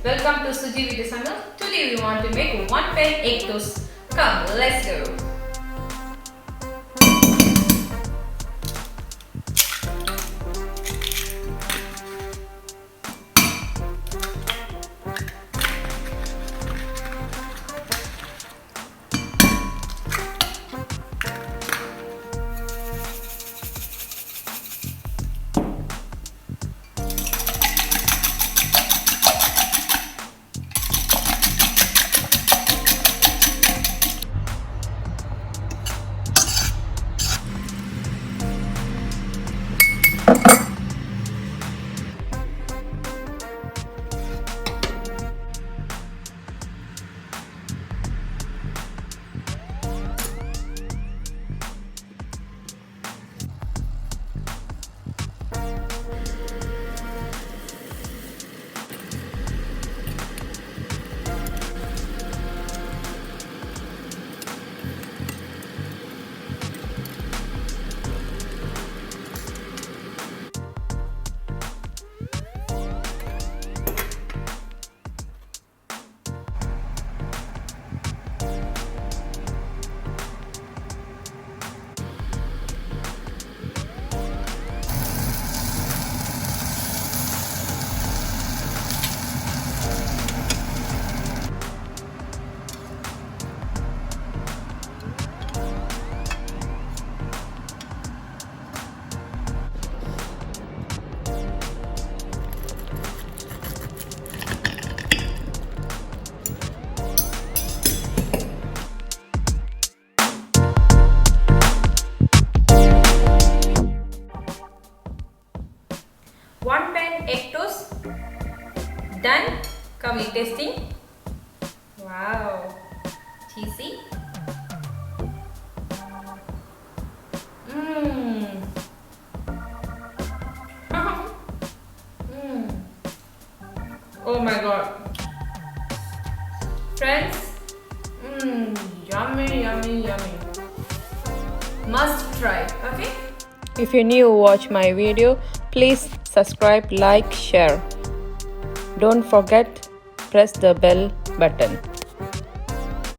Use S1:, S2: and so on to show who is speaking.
S1: Welcome to Suji with Samayal. Today we want to make one pan egg toast. Come, let's go. One pan egg toast done. Come eat tasting. Wow, cheesy. Oh my god, friends. Yummy, yummy, yummy. Must try. Okay.
S2: If you're new, watch my video. Please subscribe, like, share. Don't forget, press the bell button.